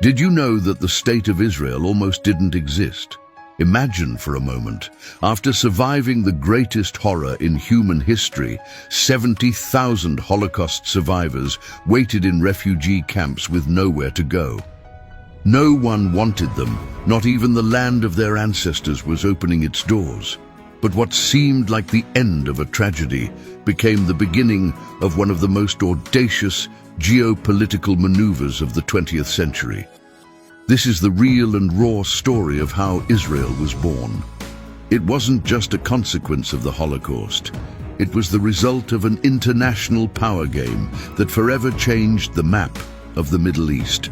Did you know that the State of Israel almost didn't exist? Imagine for a moment, after surviving the greatest horror in human history, 70,000 Holocaust survivors waited in refugee camps with nowhere to go. No one wanted them, not even the land of their ancestors was opening its doors. But what seemed like the end of a tragedy became the beginning of one of the most audacious geopolitical maneuvers of the 20th century. This is the real and raw story of how Israel was born. It wasn't just a consequence of the Holocaust. It was the result of an international power game that forever changed the map of the Middle East.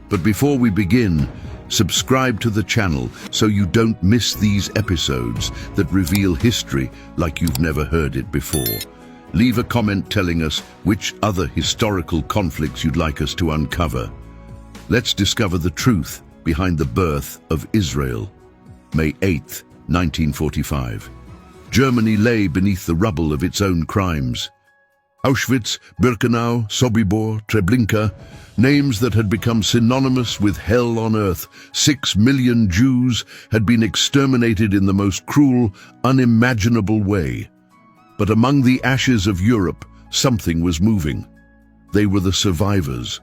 But before we begin, subscribe to the channel so you don't miss these episodes that reveal history like you've never heard it before. Leave a comment telling us which other historical conflicts you'd like us to uncover. Let's discover the truth behind the birth of Israel. May 8, 1945. Germany lay beneath the rubble of its own crimes. Auschwitz, Birkenau, Sobibor, Treblinka, names that had become synonymous with hell on earth. 6 million Jews had been exterminated in the most cruel, unimaginable way. But among the ashes of Europe, something was moving. They were the survivors,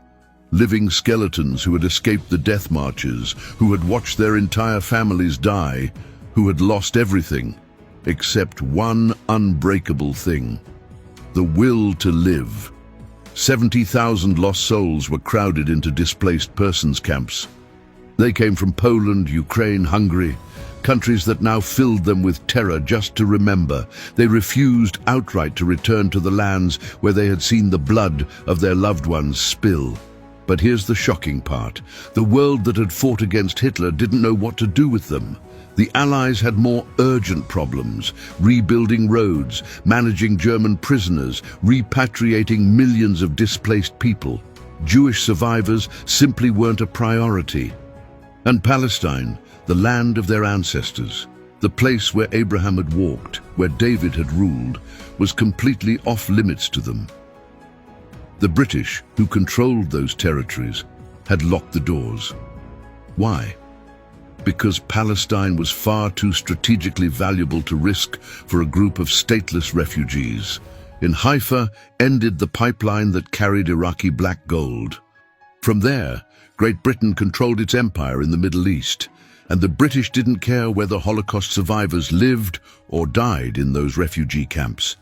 living skeletons who had escaped the death marches, who had watched their entire families die, who had lost everything, except one unbreakable thing: the will to live. 70,000 lost souls were crowded into displaced persons camps. They came from Poland, Ukraine, Hungary, countries that now filled them with terror just to remember. They refused outright to return to the lands where they had seen the blood of their loved ones spill. But here's the shocking part. The world that had fought against Hitler didn't know what to do with them. The Allies had more urgent problems: rebuilding roads, managing German prisoners, repatriating millions of displaced people. Jewish survivors simply weren't a priority. And Palestine, the land of their ancestors, the place where Abraham had walked, where David had ruled, was completely off limits to them. The British, who controlled those territories, had locked the doors. Why? Because Palestine was far too strategically valuable to risk for a group of stateless refugees. In Haifa ended the pipeline that carried Iraqi black gold. From there, Great Britain controlled its empire in the Middle East, and the British didn't care whether Holocaust survivors lived or died in those refugee camps.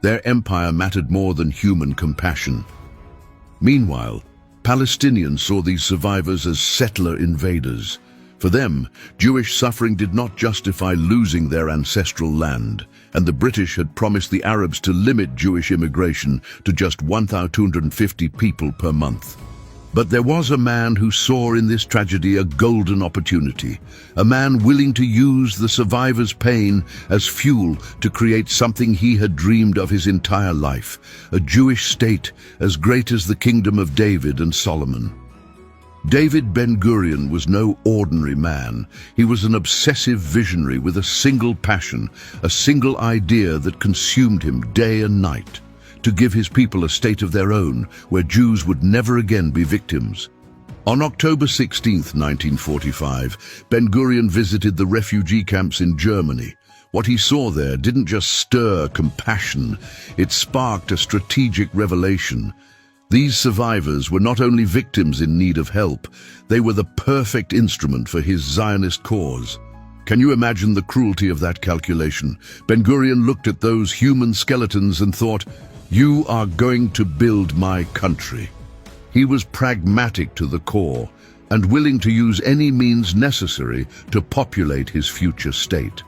Their empire mattered more than human compassion. Meanwhile, Palestinians saw these survivors as settler invaders. For them, Jewish suffering did not justify losing their ancestral land, and the British had promised the Arabs to limit Jewish immigration to just 1,250 people per month. But there was a man who saw in this tragedy a golden opportunity, a man willing to use the survivors' pain as fuel to create something he had dreamed of his entire life, a Jewish state as great as the kingdom of David and Solomon. David Ben-Gurion was no ordinary man. He was an obsessive visionary with a single passion, a single idea that consumed him day and night: to give his people a state of their own, where Jews would never again be victims. On October 16, 1945, Ben-Gurion visited the refugee camps in Germany. What he saw there didn't just stir compassion, it sparked a strategic revelation. These survivors were not only victims in need of help, they were the perfect instrument for his Zionist cause. Can you imagine the cruelty of that calculation? Ben-Gurion looked at those human skeletons and thought, "You are going to build my country." He was pragmatic to the core and willing to use any means necessary to populate his future state.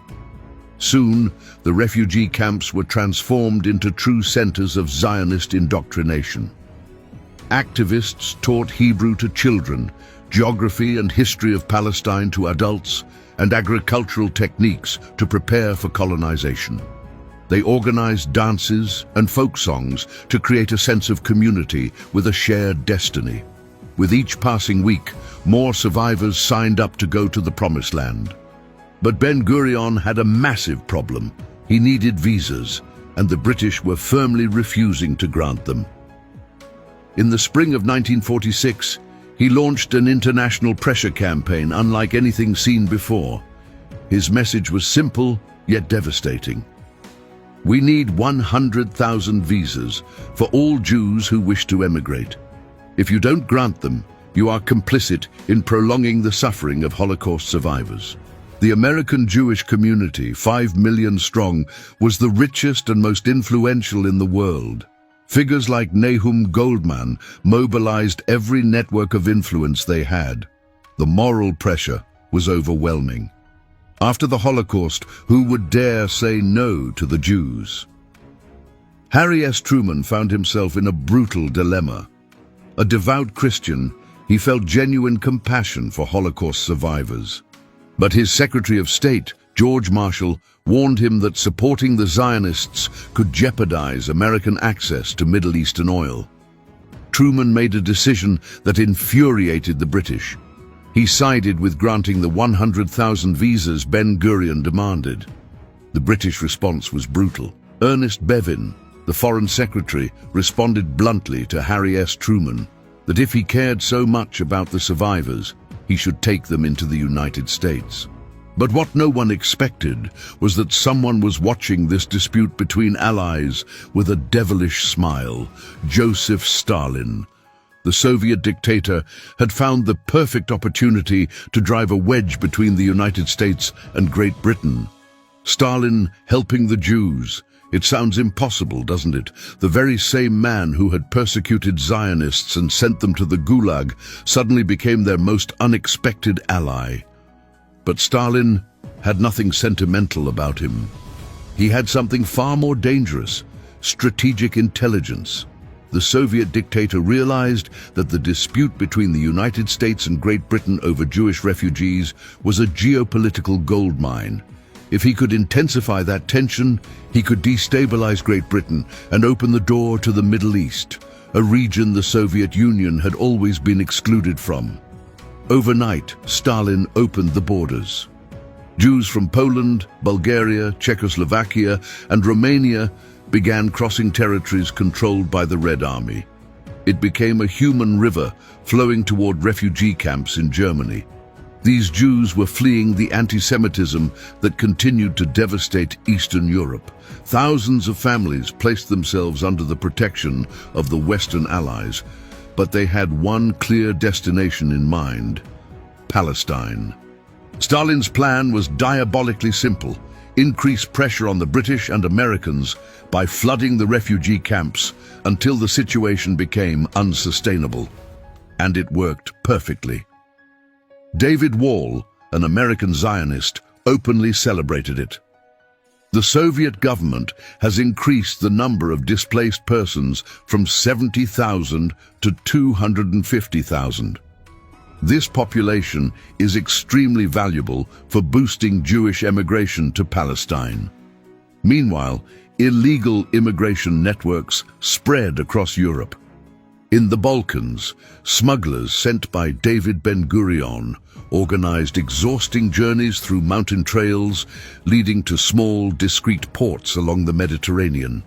Soon, the refugee camps were transformed into true centers of Zionist indoctrination. Activists taught Hebrew to children, geography and history of Palestine to adults, and agricultural techniques to prepare for colonization. They organized dances and folk songs to create a sense of community with a shared destiny. With each passing week, more survivors signed up to go to the Promised Land. But Ben-Gurion had a massive problem. He needed visas, and the British were firmly refusing to grant them. In the spring of 1946, He launched an international pressure campaign unlike anything seen before. His message was simple, yet devastating. We need 100,000 visas for all Jews who wish to emigrate. If you don't grant them, you are complicit in prolonging the suffering of Holocaust survivors. The American Jewish community, 5 million strong, was the richest and most influential in the world. Figures like Nahum Goldman mobilized every network of influence they had. The moral pressure was overwhelming. After the Holocaust, who would dare say no to the Jews? Harry S. Truman found himself in a brutal dilemma. A devout Christian, he felt genuine compassion for Holocaust survivors. But his Secretary of State, George Marshall, warned him that supporting the Zionists could jeopardize American access to Middle Eastern oil. Truman made a decision that infuriated the British. He sided with granting the 100,000 visas Ben-Gurion demanded. The British response was brutal. Ernest Bevin, the Foreign Secretary, responded bluntly to Harry S. Truman that if he cared so much about the survivors, he should take them into the United States. But what no one expected was that someone was watching this dispute between allies with a devilish smile: Joseph Stalin. The Soviet dictator had found the perfect opportunity to drive a wedge between the United States and Great Britain. Stalin helping the Jews. It sounds impossible, doesn't it? The very same man who had persecuted Zionists and sent them to the Gulag suddenly became their most unexpected ally. But Stalin had nothing sentimental about him. He had something far more dangerous: strategic intelligence. The Soviet dictator realized that the dispute between the United States and Great Britain over Jewish refugees was a geopolitical goldmine. If he could intensify that tension, he could destabilize Great Britain and open the door to the Middle East, a region the Soviet Union had always been excluded from. Overnight, Stalin opened the borders. Jews from Poland, Bulgaria, Czechoslovakia, and Romania began crossing territories controlled by the Red Army. It became a human river flowing toward refugee camps in Germany. These Jews were fleeing the anti-Semitism that continued to devastate Eastern Europe. Thousands of families placed themselves under the protection of the Western Allies, but they had one clear destination in mind: Palestine. Stalin's plan was diabolically simple: increase pressure on the British and Americans by flooding the refugee camps until the situation became unsustainable. And it worked perfectly. David Wall, an American Zionist, openly celebrated it. The Soviet government has increased the number of displaced persons from 70,000 to 250,000. This population is extremely valuable for boosting Jewish emigration to Palestine. Meanwhile, illegal immigration networks spread across Europe. In the Balkans, smugglers sent by David Ben-Gurion organized exhausting journeys through mountain trails leading to small, discreet ports along the Mediterranean.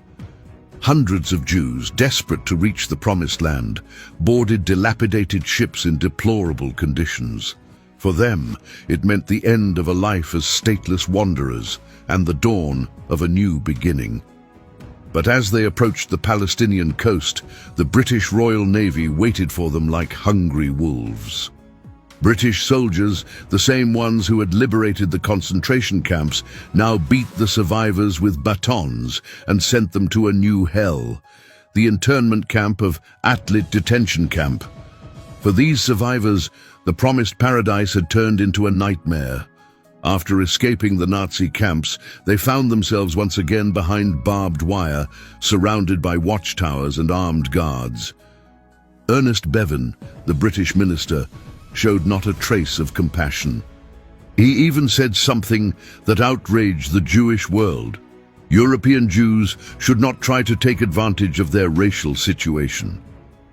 Hundreds of Jews, desperate to reach the Promised Land, boarded dilapidated ships in deplorable conditions. For them, it meant the end of a life as stateless wanderers and the dawn of a new beginning. But as they approached the Palestinian coast, the British Royal Navy waited for them like hungry wolves. British soldiers, the same ones who had liberated the concentration camps, now beat the survivors with batons and sent them to a new hell, the internment camp of Atlit detention camp. For these survivors, the promised paradise had turned into a nightmare. After escaping the Nazi camps, they found themselves once again behind barbed wire, surrounded by watchtowers and armed guards. Ernest Bevin, the British minister, showed not a trace of compassion. He even said something that outraged the Jewish world. European Jews should not try to take advantage of their racial situation.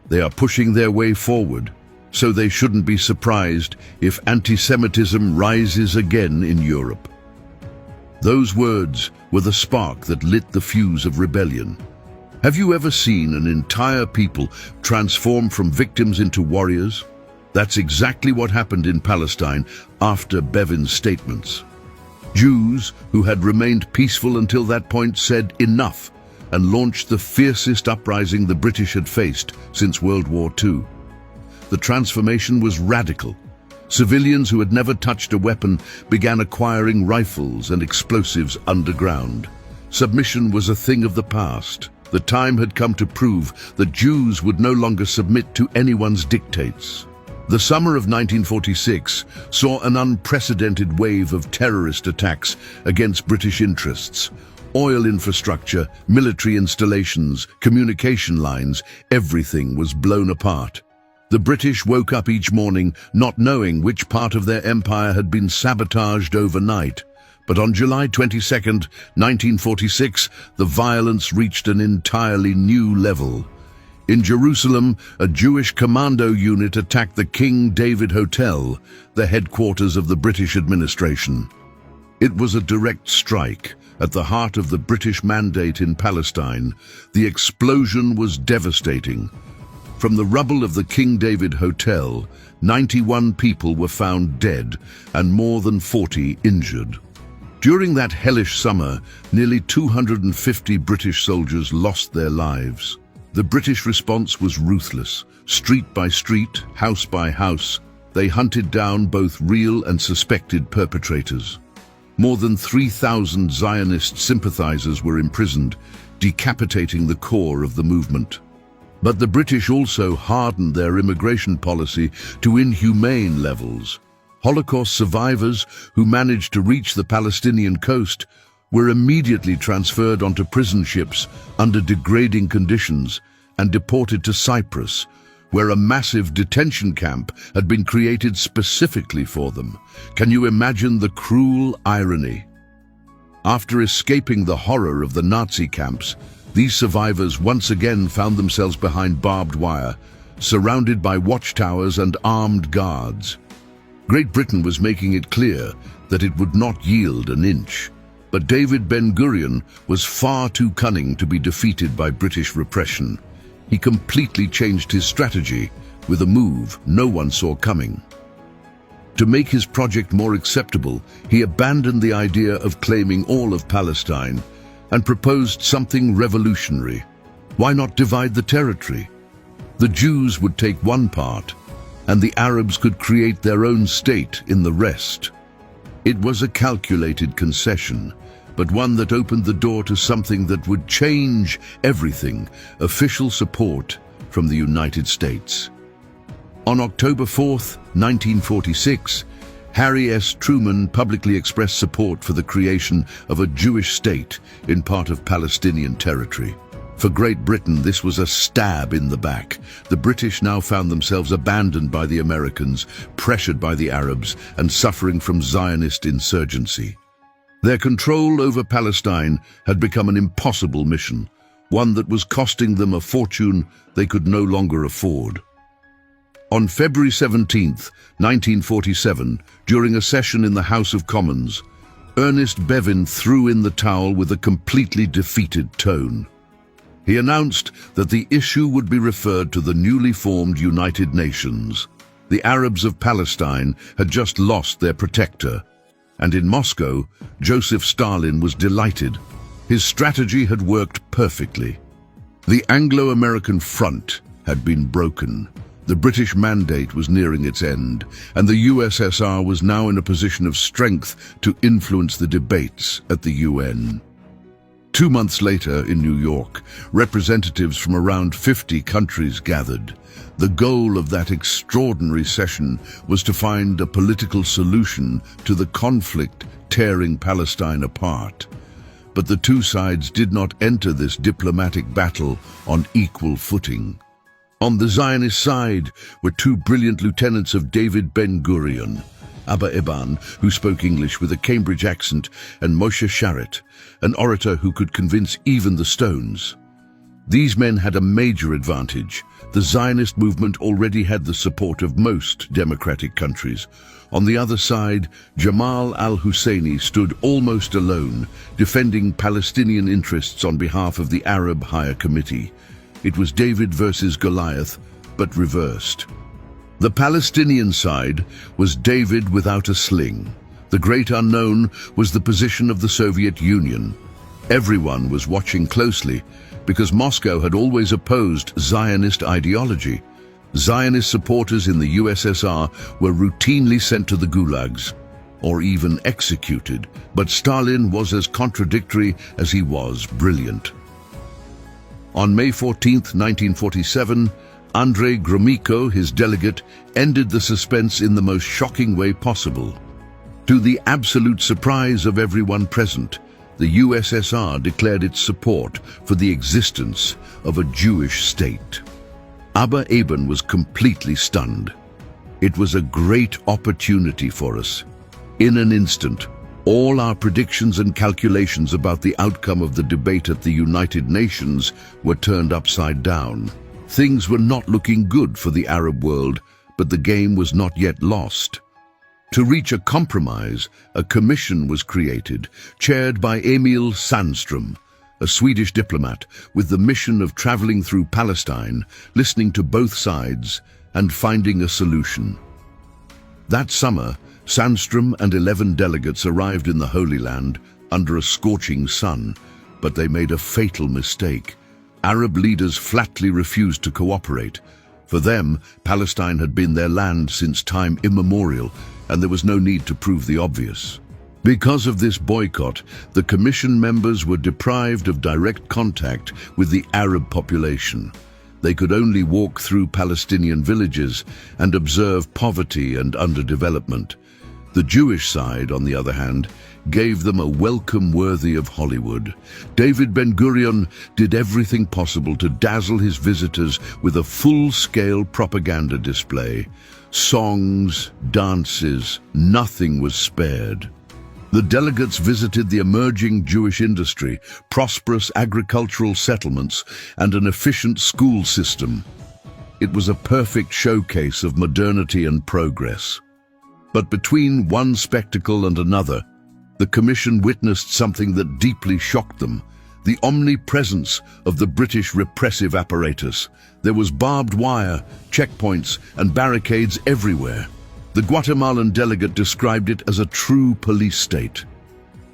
They are pushing their way forward, so they shouldn't be surprised if anti-Semitism rises again in Europe. Those words were the spark that lit the fuse of rebellion. Have you ever seen an entire people transform from victims into warriors? That's exactly what happened in Palestine after Bevin's statements. Jews who had remained peaceful until that point said enough and launched the fiercest uprising the British had faced since World War II. The transformation was radical. Civilians who had never touched a weapon began acquiring rifles and explosives underground. Submission was a thing of the past. The time had come to prove that Jews would no longer submit to anyone's dictates. The summer of 1946 saw an unprecedented wave of terrorist attacks against British interests. Oil infrastructure, military installations, communication lines, everything was blown apart. The British woke up each morning not knowing which part of their empire had been sabotaged overnight. But on July 22, 1946, the violence reached an entirely new level. In Jerusalem, a Jewish commando unit attacked the King David Hotel, the headquarters of the British administration. It was a direct strike at the heart of the British mandate in Palestine. The explosion was devastating. From the rubble of the King David Hotel, 91 people were found dead and more than 40 injured. During that hellish summer, nearly 250 British soldiers lost their lives. The British response was ruthless. Street by street, house by house, they hunted down both real and suspected perpetrators. More than 3,000 Zionist sympathizers were imprisoned, decapitating the core of the movement. But the British also hardened their immigration policy to inhumane levels. Holocaust survivors who managed to reach the Palestinian coast were immediately transferred onto prison ships under degrading conditions and deported to Cyprus, where a massive detention camp had been created specifically for them. Can you imagine the cruel irony? After escaping the horror of the Nazi camps, these survivors once again found themselves behind barbed wire, surrounded by watchtowers and armed guards. Great Britain was making it clear that it would not yield an inch. But David Ben-Gurion was far too cunning to be defeated by British repression. He completely changed his strategy with a move no one saw coming. To make his project more acceptable, he abandoned the idea of claiming all of Palestine and proposed something revolutionary. Why not divide the territory? The Jews would take one part, and the Arabs could create their own state in the rest. It was a calculated concession, but one that opened the door to something that would change everything: official support from the United States. On October 4, 1946, Harry S. Truman publicly expressed support for the creation of a Jewish state in part of Palestinian territory. For Great Britain, this was a stab in the back. The British now found themselves abandoned by the Americans, pressured by the Arabs, and suffering from Zionist insurgency. Their control over Palestine had become an impossible mission, one that was costing them a fortune they could no longer afford. On February 17, 1947, during a session in the House of Commons, Ernest Bevin threw in the towel with a completely defeated tone. He announced that the issue would be referred to the newly formed United Nations. The Arabs of Palestine had just lost their protector, and in Moscow, Joseph Stalin was delighted. His strategy had worked perfectly. The Anglo-American front had been broken. The British mandate was nearing its end, and the USSR was now in a position of strength to influence the debates at the UN. 2 months later, in New York, representatives from around 50 countries gathered. The goal of that extraordinary session was to find a political solution to the conflict tearing Palestine apart. But the two sides did not enter this diplomatic battle on equal footing. On the Zionist side were two brilliant lieutenants of David Ben-Gurion, Abba Eban, who spoke English with a Cambridge accent, and Moshe Sharett, an orator who could convince even the stones. These men had a major advantage. The Zionist movement already had the support of most democratic countries. On the other side, Jamal al-Husseini stood almost alone, defending Palestinian interests on behalf of the Arab Higher Committee. It was David versus Goliath, but reversed. The Palestinian side was David without a sling. The great unknown was the position of the Soviet Union. Everyone was watching closely because Moscow had always opposed Zionist ideology. Zionist supporters in the USSR were routinely sent to the gulags or even executed, but Stalin was as contradictory as he was brilliant. On May 14, 1947, Andrei Gromyko, his delegate, ended the suspense in the most shocking way possible. To the absolute surprise of everyone present, the USSR declared its support for the existence of a Jewish state. Abba Eban was completely stunned. It was a great opportunity for us. In an instant, all our predictions and calculations about the outcome of the debate at the United Nations were turned upside down. Things were not looking good for the Arab world, but the game was not yet lost. To reach a compromise, a commission was created, chaired by Emil Sandström, a Swedish diplomat with the mission of traveling through Palestine, listening to both sides, and finding a solution. That summer, Sandström and 11 delegates arrived in the Holy Land under a scorching sun, but they made a fatal mistake. Arab leaders flatly refused to cooperate. For them, Palestine had been their land since time immemorial, and there was no need to prove the obvious. Because of this boycott, the Commission members were deprived of direct contact with the Arab population. They could only walk through Palestinian villages and observe poverty and underdevelopment. The Jewish side, on the other hand, gave them a welcome worthy of Hollywood. David Ben-Gurion did everything possible to dazzle his visitors with a full-scale propaganda display. Songs, dances, nothing was spared. The delegates visited the emerging Jewish industry, prosperous agricultural settlements, and an efficient school system. It was a perfect showcase of modernity and progress. But between one spectacle and another, the Commission witnessed something that deeply shocked them: the omnipresence of the British repressive apparatus. There was barbed wire, checkpoints, and barricades everywhere. The Guatemalan delegate described it as a true police state.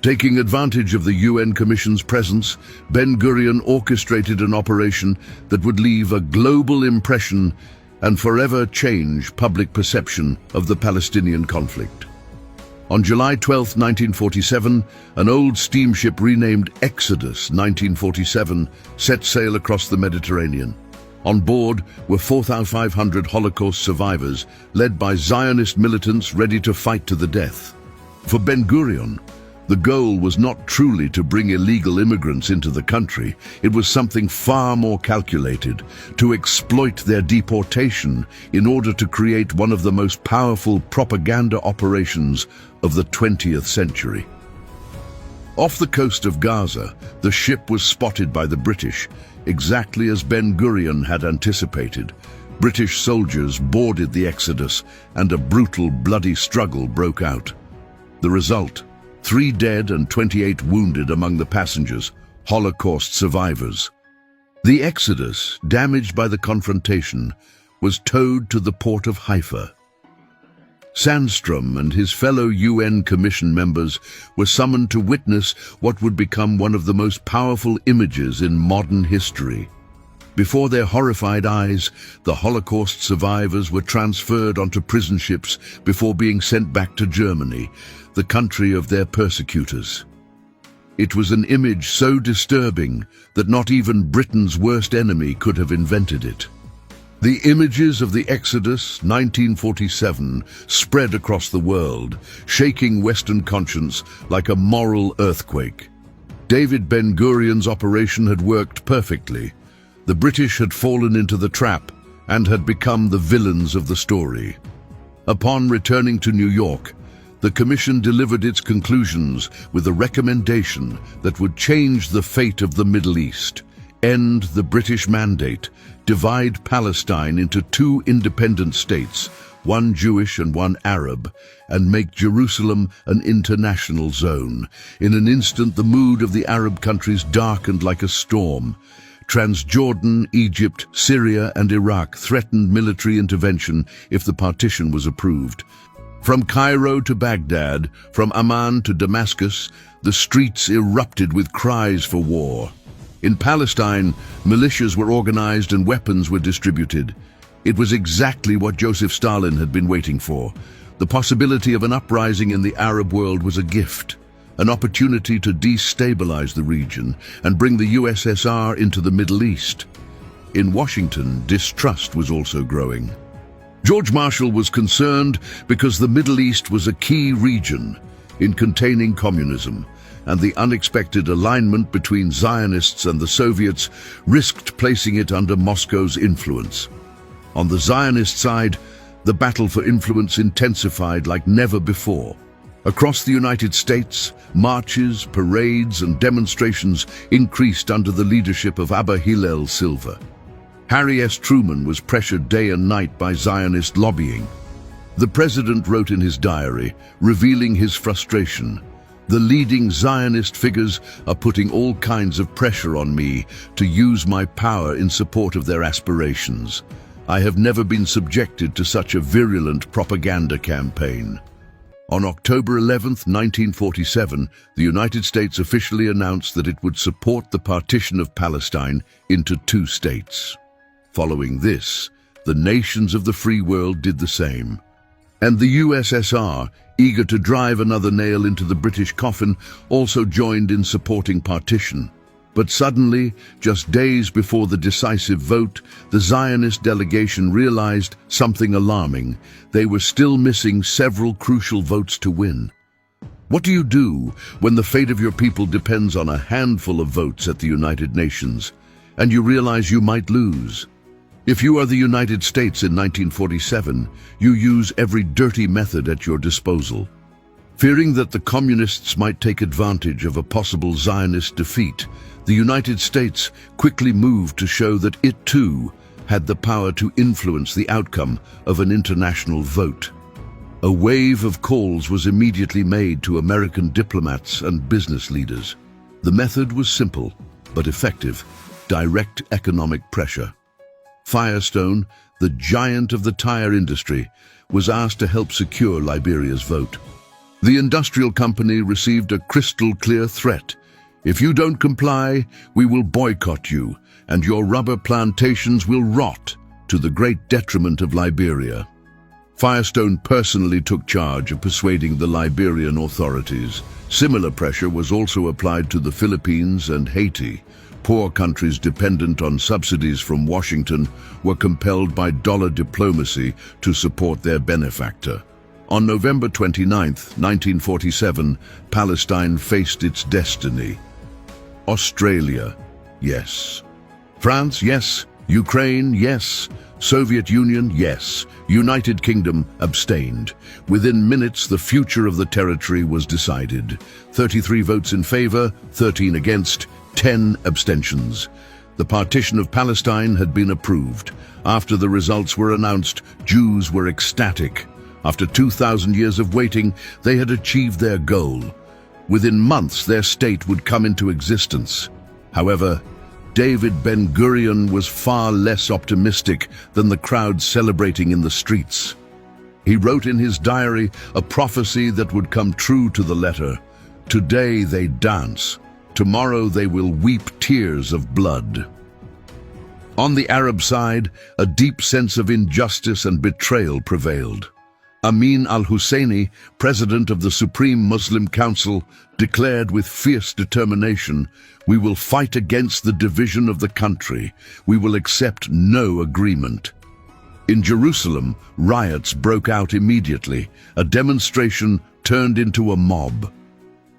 Taking advantage of the UN Commission's presence, Ben-Gurion orchestrated an operation that would leave a global impression and forever change public perception of the Palestinian conflict. On July 12, 1947, an old steamship renamed Exodus 1947 set sail across the Mediterranean. On board were 4,500 Holocaust survivors, led by Zionist militants ready to fight to the death. For Ben-Gurion, the goal was not truly to bring illegal immigrants into the country. It was something far more calculated: to exploit their deportation in order to create one of the most powerful propaganda operations of the 20th century. Off the coast of Gaza, the ship was spotted by the British, exactly as Ben-Gurion had anticipated. British soldiers boarded the Exodus, and a brutal, bloody struggle broke out. The result: 3 dead and 28 wounded among the passengers, Holocaust survivors. The Exodus, damaged by the confrontation, was towed to the port of Haifa. Sandström and his fellow UN Commission members were summoned to witness what would become one of the most powerful images in modern history. Before their horrified eyes, the Holocaust survivors were transferred onto prison ships before being sent back to Germany, the country of their persecutors. It was an image so disturbing that not even Britain's worst enemy could have invented it. The images of the Exodus 1947 spread across the world, shaking Western conscience like a moral earthquake. David Ben-Gurion's operation had worked perfectly. The British had fallen into the trap and had become the villains of the story. Upon returning to New York, the Commission delivered its conclusions with a recommendation that would change the fate of the Middle East, end the British mandate, divide Palestine into 2 independent states, one Jewish and one Arab, and make Jerusalem an international zone. In an instant, the mood of the Arab countries darkened like a storm. Transjordan, Egypt, Syria, and Iraq threatened military intervention if the partition was approved. From Cairo to Baghdad, from Amman to Damascus, the streets erupted with cries for war. In Palestine, militias were organized and weapons were distributed. It was exactly what Joseph Stalin had been waiting for. The possibility of an uprising in the Arab world was a gift, an opportunity to destabilize the region and bring the USSR into the Middle East. In Washington, distrust was also growing. George Marshall was concerned because the Middle East was a key region in containing communism, and the unexpected alignment between Zionists and the Soviets risked placing it under Moscow's influence. On the Zionist side, the battle for influence intensified like never before. Across the United States, marches, parades, and demonstrations increased under the leadership of Abba Hillel Silva. Harry S. Truman was pressured day and night by Zionist lobbying. The president wrote in his diary, revealing his frustration, "The leading Zionist figures are putting all kinds of pressure on me to use my power in support of their aspirations. I have never been subjected to such a virulent propaganda campaign." On October 11, 1947, the United States officially announced that it would support the partition of Palestine into 2 states. Following this, the nations of the free world did the same. And the USSR, eager to drive another nail into the British coffin, also joined in supporting partition. But suddenly, just days before the decisive vote, the Zionist delegation realized something alarming. They were still missing several crucial votes to win. What do you do when the fate of your people depends on a handful of votes at the United Nations, and you realize you might lose? If you are the United States in 1947, you use every dirty method at your disposal. Fearing that the communists might take advantage of a possible Zionist defeat, the United States quickly moved to show that it too had the power to influence the outcome of an international vote. A wave of calls was immediately made to American diplomats and business leaders. The method was simple but effective: direct economic pressure. Firestone, the giant of the tire industry, was asked to help secure Liberia's vote. The industrial company received a crystal-clear threat: "If you don't comply, we will boycott you, and your rubber plantations will rot, to the great detriment of Liberia." Firestone personally took charge of persuading the Liberian authorities. Similar pressure was also applied to the Philippines and Haiti. Poor countries dependent on subsidies from Washington were compelled by dollar diplomacy to support their benefactor. On November 29, 1947, Palestine faced its destiny. Australia, yes. France, yes. Ukraine, yes. Soviet Union, yes. United Kingdom abstained. Within minutes, the future of the territory was decided. 33 votes in favor, 13 against, 10 abstentions. The partition of Palestine had been approved. After the results were announced, Jews were ecstatic. After 2,000 years of waiting, they had achieved their goal. Within months, their state would come into existence. However, David Ben-Gurion was far less optimistic than the crowd celebrating in the streets. He wrote in his diary a prophecy that would come true to the letter: "Today they dance. Tomorrow they will weep tears of blood." On the Arab side, a deep sense of injustice and betrayal prevailed. Amin al-Husseini, president of the Supreme Muslim Council, declared with fierce determination, "We will fight against the division of the country. We will accept no agreement." In Jerusalem, riots broke out immediately. A demonstration turned into a mob.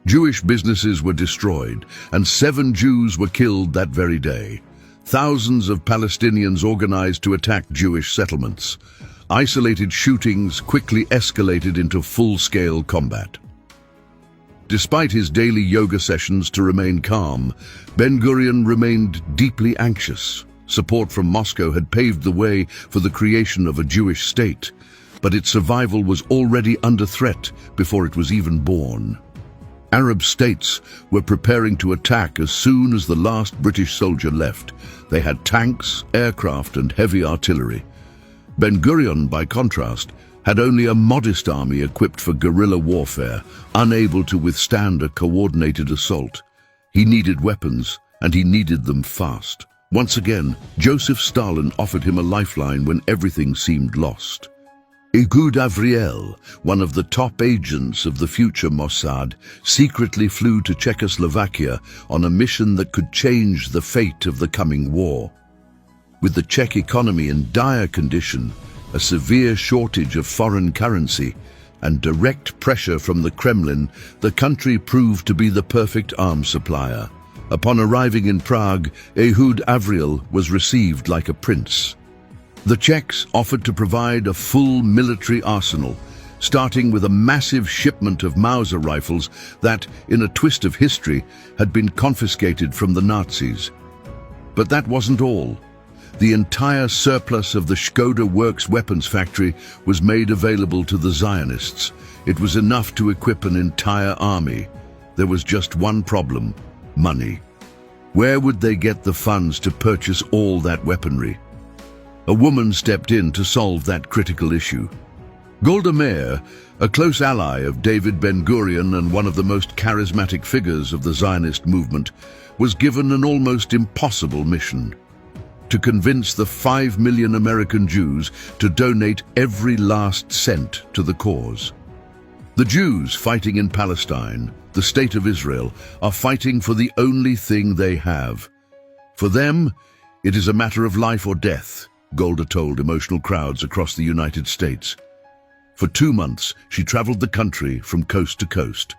Jewish businesses were destroyed, and 7 Jews were killed that very day. Thousands of Palestinians organized to attack Jewish settlements. Isolated shootings quickly escalated into full-scale combat. Despite his daily yoga sessions to remain calm, Ben-Gurion remained deeply anxious. Support from Moscow had paved the way for the creation of a Jewish state, but its survival was already under threat before it was even born. Arab states were preparing to attack as soon as the last British soldier left. They had tanks, aircraft, and heavy artillery. Ben-Gurion, by contrast, had only a modest army equipped for guerrilla warfare, unable to withstand a coordinated assault. He needed weapons, and he needed them fast. Once again, Joseph Stalin offered him a lifeline when everything seemed lost. Ehud Avriel, one of the top agents of the future Mossad, secretly flew to Czechoslovakia on a mission that could change the fate of the coming war. With the Czech economy in dire condition, a severe shortage of foreign currency, and direct pressure from the Kremlin, the country proved to be the perfect arms supplier. Upon arriving in Prague, Ehud Avriel was received like a prince. The Czechs offered to provide a full military arsenal, starting with a massive shipment of Mauser rifles that, in a twist of history, had been confiscated from the Nazis. But that wasn't all. The entire surplus of the Škoda Works weapons factory was made available to the Zionists. It was enough to equip an entire army. There was just one problem: money. Where would they get the funds to purchase all that weaponry? A woman stepped in to solve that critical issue. Golda Meir, a close ally of David Ben-Gurion and one of the most charismatic figures of the Zionist movement, was given an almost impossible mission: to convince the 5 million American Jews to donate every last cent to the cause. The Jews fighting in Palestine, the state of Israel, are fighting for the only thing they have. For them, it is a matter of life or death, Golda told emotional crowds across the United States. For 2 months, she traveled the country from coast to coast.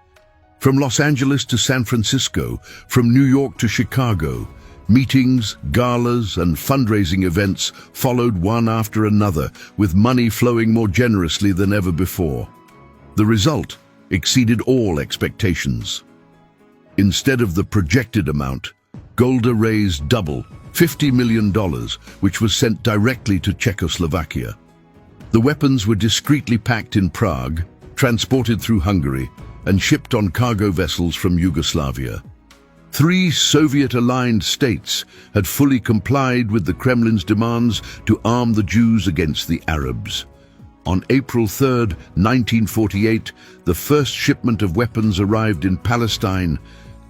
From Los Angeles to San Francisco, from New York to Chicago, meetings, galas, and fundraising events followed one after another, with money flowing more generously than ever before. The result exceeded all expectations. Instead of the projected amount, Golda raised double, $50 million, which was sent directly to Czechoslovakia. The weapons were discreetly packed in Prague, transported through Hungary, and shipped on cargo vessels from Yugoslavia. 3 Soviet-aligned states had fully complied with the Kremlin's demands to arm the Jews against the Arabs. On April 3, 1948, the first shipment of weapons arrived in Palestine,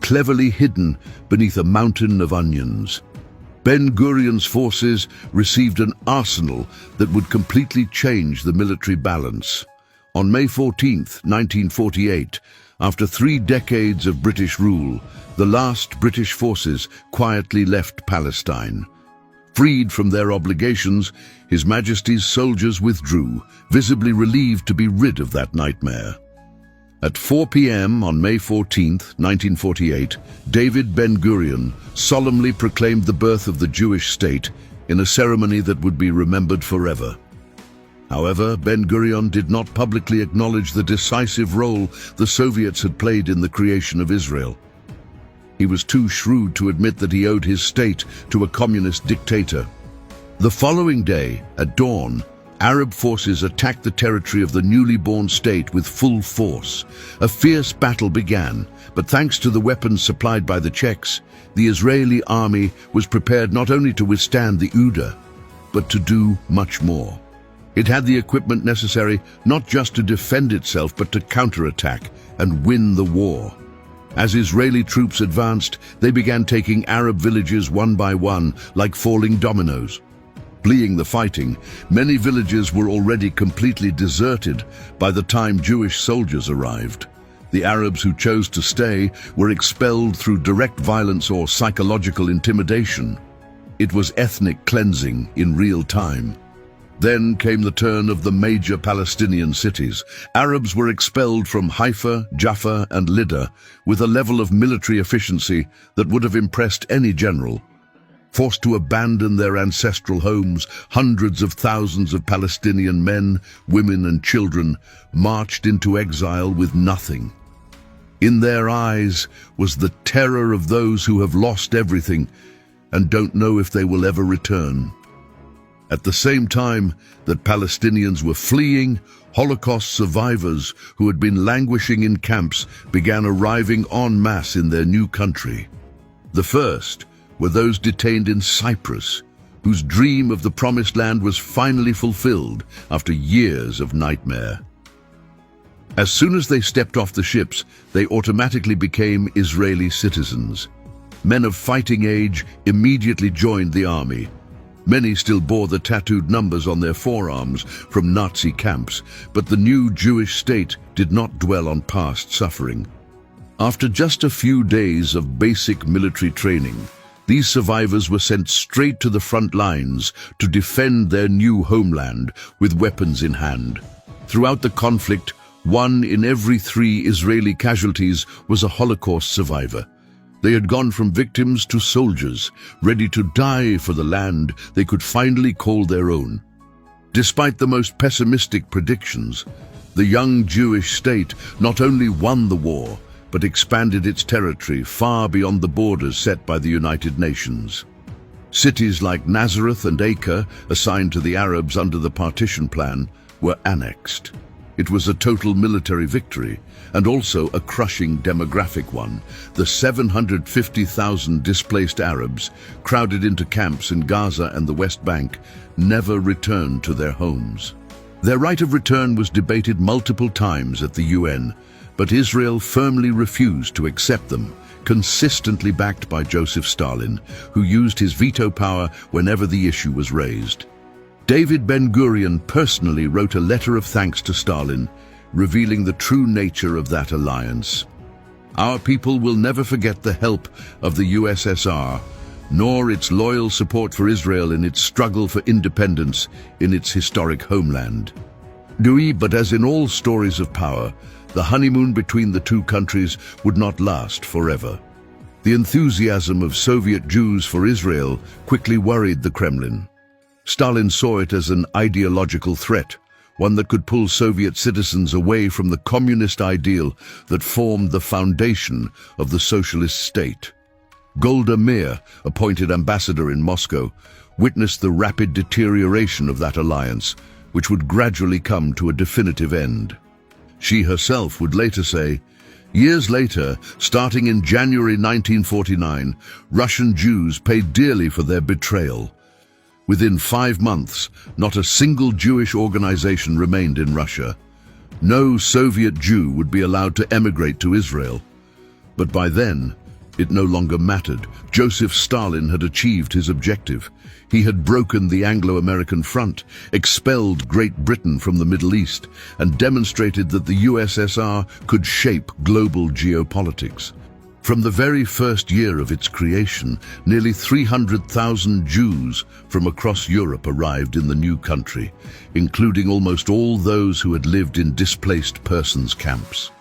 cleverly hidden beneath a mountain of onions. Ben-Gurion's forces received an arsenal that would completely change the military balance. On May 14, 1948, after 3 decades of British rule, the last British forces quietly left Palestine. Freed from their obligations, His Majesty's soldiers withdrew, visibly relieved to be rid of that nightmare. At 4 p.m. on May 14, 1948, David Ben-Gurion solemnly proclaimed the birth of the Jewish state in a ceremony that would be remembered forever. However, Ben-Gurion did not publicly acknowledge the decisive role the Soviets had played in the creation of Israel. He was too shrewd to admit that he owed his state to a communist dictator. The following day, at dawn, Arab forces attacked the territory of the newly born state with full force. A fierce battle began, but thanks to the weapons supplied by the Czechs, the Israeli army was prepared not only to withstand the Uda, but to do much more. It had the equipment necessary not just to defend itself, but to counterattack and win the war. As Israeli troops advanced, they began taking Arab villages one by one, like falling dominoes. Fleeing the fighting, many villages were already completely deserted by the time Jewish soldiers arrived. The Arabs who chose to stay were expelled through direct violence or psychological intimidation. It was ethnic cleansing in real time. Then came the turn of the major Palestinian cities. Arabs were expelled from Haifa, Jaffa, and Lydda with a level of military efficiency that would have impressed any general. Forced to abandon their ancestral homes, hundreds of thousands of Palestinian men, women, and children marched into exile with nothing. In their eyes was the terror of those who have lost everything and don't know if they will ever return. At the same time that Palestinians were fleeing, Holocaust survivors who had been languishing in camps began arriving en masse in their new country. The first were those detained in Cyprus, whose dream of the promised land was finally fulfilled after years of nightmare. As soon as they stepped off the ships, they automatically became Israeli citizens. Men of fighting age immediately joined the army. Many still bore the tattooed numbers on their forearms from Nazi camps, but the new Jewish state did not dwell on past suffering. After just a few days of basic military training, these survivors were sent straight to the front lines to defend their new homeland with weapons in hand. Throughout the conflict, 1 in every 3 Israeli casualties was a Holocaust survivor. They had gone from victims to soldiers, ready to die for the land they could finally call their own. Despite the most pessimistic predictions, the young Jewish state not only won the war, but expanded its territory far beyond the borders set by the United Nations. Cities like Nazareth and Acre, assigned to the Arabs under the partition plan, were annexed. It was a total military victory, and also a crushing demographic one. The 750,000 displaced Arabs, crowded into camps in Gaza and the West Bank, never returned to their homes. Their right of return was debated multiple times at the UN, but Israel firmly refused to accept them, consistently backed by Joseph Stalin, who used his veto power whenever the issue was raised. David Ben-Gurion personally wrote a letter of thanks to Stalin, revealing the true nature of that alliance. Our people will never forget the help of the USSR, nor its loyal support for Israel in its struggle for independence in its historic homeland. But as in all stories of power, the honeymoon between the two countries would not last forever. The enthusiasm of Soviet Jews for Israel quickly worried the Kremlin. Stalin saw it as an ideological threat, one that could pull Soviet citizens away from the communist ideal that formed the foundation of the socialist state. Golda Meir, appointed ambassador in Moscow, witnessed the rapid deterioration of that alliance, which would gradually come to a definitive end. She herself would later say, "Years later, starting in January 1949, Russian Jews paid dearly for their betrayal. Within 5 months, not a single Jewish organization remained in Russia. No Soviet Jew would be allowed to emigrate to Israel. But by then, it no longer mattered. Joseph Stalin had achieved his objective. He had broken the Anglo-American front, expelled Great Britain from the Middle East, and demonstrated that the USSR could shape global geopolitics. From the very first year of its creation, nearly 300,000 Jews from across Europe arrived in the new country, including almost all those who had lived in displaced persons camps.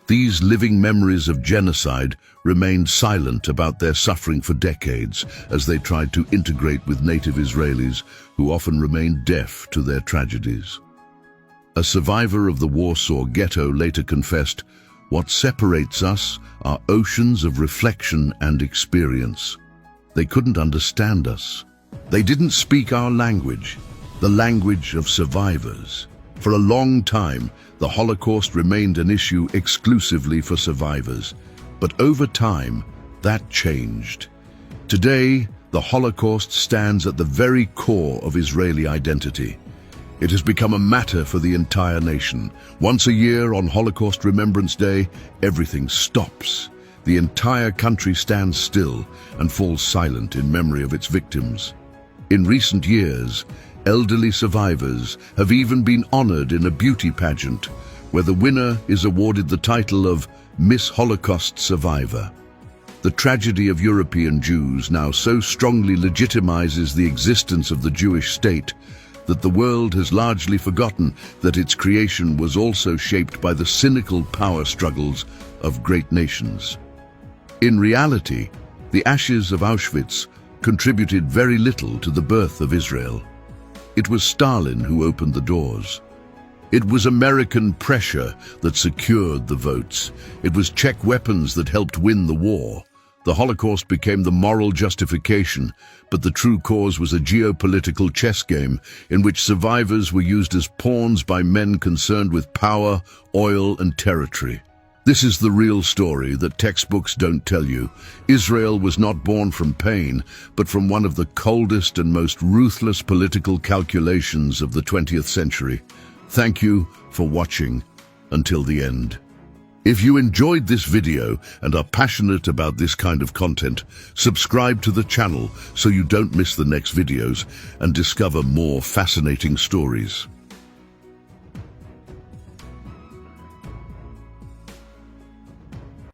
These living memories of genocide remained silent about their suffering for decades as they tried to integrate with native Israelis who often remained deaf to their tragedies. A survivor of the Warsaw Ghetto later confessed, "What separates us are oceans of reflection and experience. They couldn't understand us. They didn't speak our language, the language of survivors." For a long time, the Holocaust remained an issue exclusively for survivors. But over time, that changed. Today, the Holocaust stands at the very core of Israeli identity. It has become a matter for the entire nation. Once a year on Holocaust Remembrance Day, everything stops. The entire country stands still and falls silent in memory of its victims. In recent years, elderly survivors have even been honored in a beauty pageant, where the winner is awarded the title of Miss Holocaust Survivor. The tragedy of European Jews now so strongly legitimizes the existence of the Jewish state that the world has largely forgotten that its creation was also shaped by the cynical power struggles of great nations. In reality, the ashes of Auschwitz contributed very little to the birth of Israel. It was Stalin who opened the doors. It was American pressure that secured the votes. It was Czech weapons that helped win the war. The Holocaust became the moral justification, but the true cause was a geopolitical chess game in which survivors were used as pawns by men concerned with power, oil, and territory. This is the real story that textbooks don't tell you. Israel was not born from pain, but from one of the coldest and most ruthless political calculations of the 20th century. Thank you for watching until the end. If you enjoyed this video and are passionate about this kind of content, subscribe to the channel so you don't miss the next videos and discover more fascinating stories.